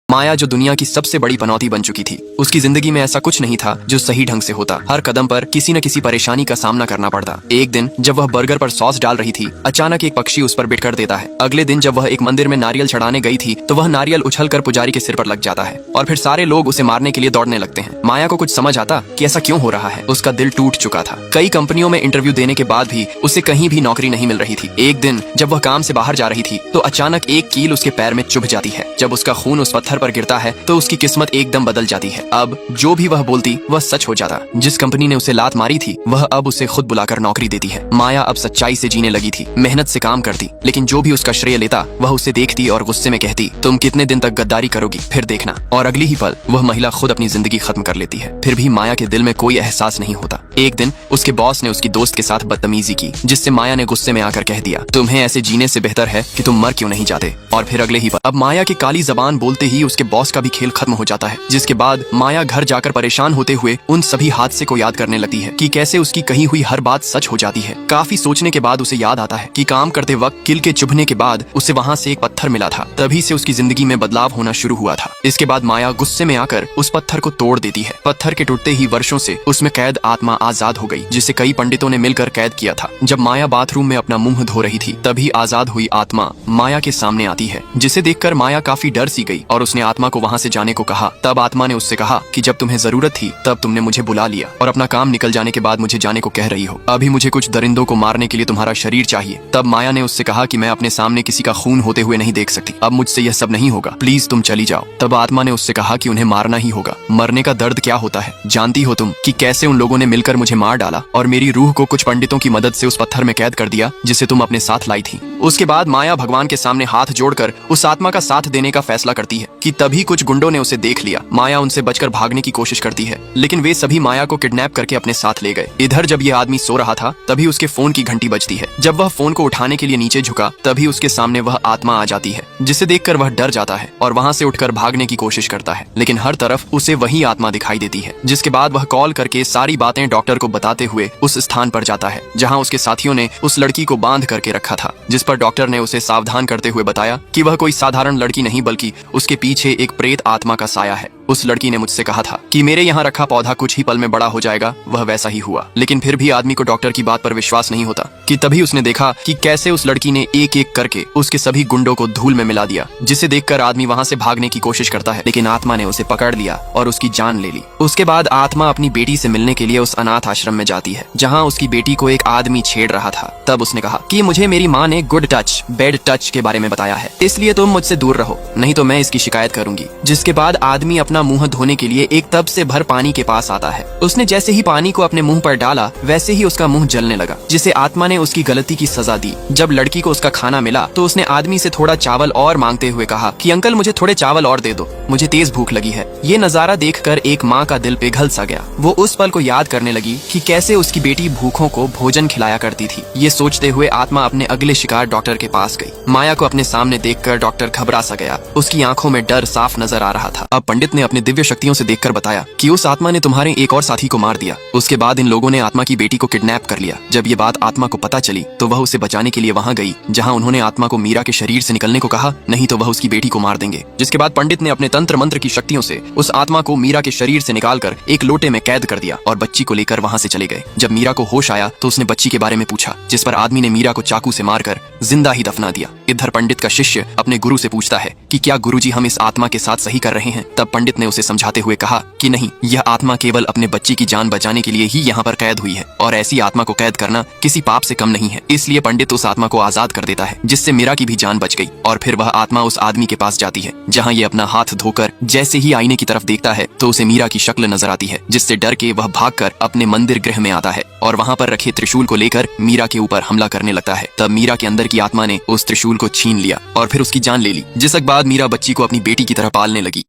माया जो दुनिया की सबसे बड़ी पनौती बन चुकी थी, उसकी जिंदगी में ऐसा कुछ नहीं था जो सही ढंग से होता। हर कदम पर किसी न किसी परेशानी का सामना करना पड़ता। एक दिन जब वह बर्गर पर सॉस डाल रही थी, अचानक एक पक्षी उस पर बिटकर देता है। अगले दिन जब वह एक मंदिर में नारियल चढ़ाने गई थी, तो वह नारियल उछलकर पुजारी के सिर पर लग जाता है और फिर सारे लोग उसे मारने के लिए दौड़ने लगते हैं। माया को कुछ समझ आता कि ऐसा क्यों हो रहा है। उसका दिल टूट चुका था। कई कंपनियों में इंटरव्यू देने के बाद भी उसे कहीं भी नौकरी नहीं मिल रही थी। एक दिन जब वह काम से बाहर जा रही थी, तो अचानक एक कील उसके पैर में चुभ जाती है। जब उसका खून उस पत्थर पर गिरता है तो उसकी किस्मत एकदम बदल जाती है। अब जो भी वह बोलती वह सच हो जाता। जिस कंपनी ने उसे लात मारी थी, वह अब उसे खुद बुलाकर नौकरी देती है। माया अब सच्चाई से जीने लगी थी, मेहनत से काम करती, लेकिन जो भी उसका श्रेय लेता वह उसे देखती और गुस्से में कहती, तुम कितने दिन तक गद्दारी करोगी, फिर देखना। और अगली ही पल वह महिला खुद अपनी जिंदगी खत्म कर लेती है। फिर भी माया के दिल में कोई एहसास नहीं होता। एक दिन उसके बॉस ने उसकी दोस्त के साथ बदतमीजी की, जिससे माया ने गुस्से में आकर कह दिया, तुम्हें ऐसे जीने से बेहतर है कि तुम मर क्यों नहीं जाते। और फिर अगले ही पल अब माया की काली जबान बोलते ही उसके बॉस का भी खेल खत्म हो जाता है। जिसके बाद माया घर जाकर परेशान होते हुए उन सभी हादसे को याद करने लगती है कि कैसे उसकी कही हुई हर बात सच हो जाती है। काफी सोचने के बाद उसे याद आता है कि काम करते वक्त कील के चुभने के बाद उसे वहाँ से एक पत्थर मिला था। तभी से उसकी जिंदगी में बदलाव होना शुरू हुआ था। इसके बाद माया गुस्से में आकर उस पत्थर को तोड़ देती है। पत्थर के टूटते ही वर्षों से उसमें कैद आत्मा आजाद हो गई, जिसे कई पंडितों ने मिलकर कैद किया था। जब माया बाथरूम में अपना मुंह धो रही थी, तभी आजाद हुई आत्मा माया के सामने आती है, जिसे देखकर माया काफी डर सी गई और उसने आत्मा को वहाँ से जाने को कहा। तब आत्मा ने उससे कहा कि जब तुम्हें जरूरत थी तब तुमने मुझे बुला लिया और अपना काम निकल जाने के बाद मुझे जाने को कह रही हो। अभी मुझे कुछ दरिंदों को मारने के लिए तुम्हारा शरीर चाहिए। तब माया ने उससे कहा कि मैं अपने सामने किसी का खून होते हुए नहीं देख सकती। अब मुझसे यह सब नहीं होगा, प्लीज तुम चली जाओ। तब आत्मा ने उससे कहा कि उन्हें मारना ही होगा। मरने का दर्द क्या होता है जानती हो तुम, कि कैसे उन लोगों ने मिलकर मुझे मार डाला और मेरी रूह को कुछ पंडितों की मदद से उस पत्थर में कैद कर दिया जिसे तुम अपने साथ लाई थी। उसके बाद माया भगवान के सामने हाथ जोड़कर उस आत्मा का साथ देने का फैसला करती है कि तभी कुछ गुंडों ने उसे देख लिया। माया उनसे बचकर भागने की कोशिश करती है, लेकिन वे सभी माया को किडनैप करके अपने साथ ले गए। इधर जब यह आदमी सो रहा था, तभी उसके फोन की घंटी बजती है। जब वह फोन को उठाने के लिए नीचे झुका, तभी उसके सामने वह आत्मा आ जाती है, जिसे देखकर वह डर जाता है और वहाँ से उठकर भागने की कोशिश करता है, लेकिन हर तरफ उसे वही आत्मा दिखाई देती है। जिसके बाद वह कॉल करके सारी बातें डॉक्टर को बताते हुए उस स्थान पर जाता है जहाँ उसके साथियों ने उस लड़की को बांध करके रखा था। जिस पर डॉक्टर ने उसे सावधान करते हुए बताया कि वह कोई साधारण लड़की नहीं, बल्कि उसके पीछे एक प्रेत आत्मा का साया है। उस लड़की ने मुझसे कहा था कि मेरे यहाँ रखा पौधा कुछ ही पल में बड़ा हो जाएगा। वह वैसा ही हुआ, लेकिन फिर भी आदमी को डॉक्टर की बात पर विश्वास नहीं होता कि तभी उसने देखा कि कैसे उस लड़की ने एक एक करके उसके सभी गुंडों को धूल में मिला दिया। जिसे देखकर आदमी वहाँ से भागने की कोशिश करता है, लेकिन आत्मा ने उसे पकड़ लिया और उसकी जान ले ली। उसके बाद आत्मा अपनी बेटी से मिलने के लिए उस अनाथ आश्रम में जाती है, जहाँ उसकी बेटी को एक आदमी छेड़ रहा था। तब उसने कहा कि मुझे मेरी माँ ने गुड टच बैड टच के बारे में बताया है, इसलिए तुम मुझसे दूर रहो, नहीं तो मैं इसकी शिकायत करूंगी। जिसके बाद आदमी अपना मुंह धोने के लिए एक टब से भर पानी के पास आता है। उसने जैसे ही पानी को अपने मुंह पर डाला, वैसे ही उसका मुंह जलने लगा, जिसे आत्मा ने उसकी गलती की सजा दी। जब लड़की को उसका खाना मिला, तो उसने आदमी से थोड़ा चावल और मांगते हुए कहा कि अंकल मुझे थोड़े चावल और दे दो, मुझे तेज भूख लगी है। ये नजारा देखकर एक माँ का दिल पिघल सा गया। वो उस पल को याद करने लगी कि कैसे उसकी बेटी भूखों को भोजन खिलाया करती थी। ये सोचते हुए आत्मा अपने अगले शिकार डॉक्टर के पास गई। माया को अपने सामने देखकर डॉक्टर घबरा सा गया। उसकी आंखों में डर साफ नजर आ रहा था। अब पंडित ने अपने दिव्य शक्तियों से देखकर बताया कि उस आत्मा ने तुम्हारे एक और साथी को मार दिया। उसके बाद इन लोगों ने आत्मा की बेटी को किडनैप कर लिया। जब ये बात आत्मा को पता चली, तो वह उसे बचाने के लिए वहाँ गई, जहाँ उन्होंने आत्मा को मीरा के शरीर से निकलने को कहा, नहीं तो वह उसकी बेटी को मार देंगे। जिसके बाद पंडित ने अपने तंत्र मंत्र की शक्तियों से उस आत्मा को मीरा के शरीर से निकालकर एक लोटे में कैद कर दिया और बच्ची को लेकर वहाँ से चले गए। जब मीरा को होश आया, तो उसने बच्ची के बारे में पूछा, जिस पर आदमी ने मीरा को चाकू से मारकर जिंदा ही दफना दिया। इधर पंडित का शिष्य अपने गुरु से पूछता है कि क्या गुरुजी हम इस आत्मा के साथ सही कर रहे हैं। तब पंडित ने उसे समझाते हुए कहा कि नहीं, यह आत्मा केवल अपने बच्ची की जान बचाने के लिए ही यहाँ पर कैद हुई है और ऐसी आत्मा को कैद करना किसी पाप से कम नहीं है। इसलिए पंडित उस आत्मा को आजाद कर देता है, जिससे मीरा की भी जान बच गई। और फिर वह आत्मा उस आदमी के पास जाती है, जहाँ ये अपना हाथ धोकर जैसे ही आईने की तरफ देखता है, तो उसे मीरा की शक्ल नजर आती है, जिससे डर के वह भागकर अपने मंदिर गृह में आता है और वहाँ पर रखे त्रिशूल को लेकर मीरा के ऊपर हमला करने लगता है। तब मीरा के अंदर की आत्मा ने उस त्रिशूल को छीन लिया और फिर उसकी जान ले ली। जिसके बाद मीरा बच्ची को अपनी बेटी की तरह पालने लगी।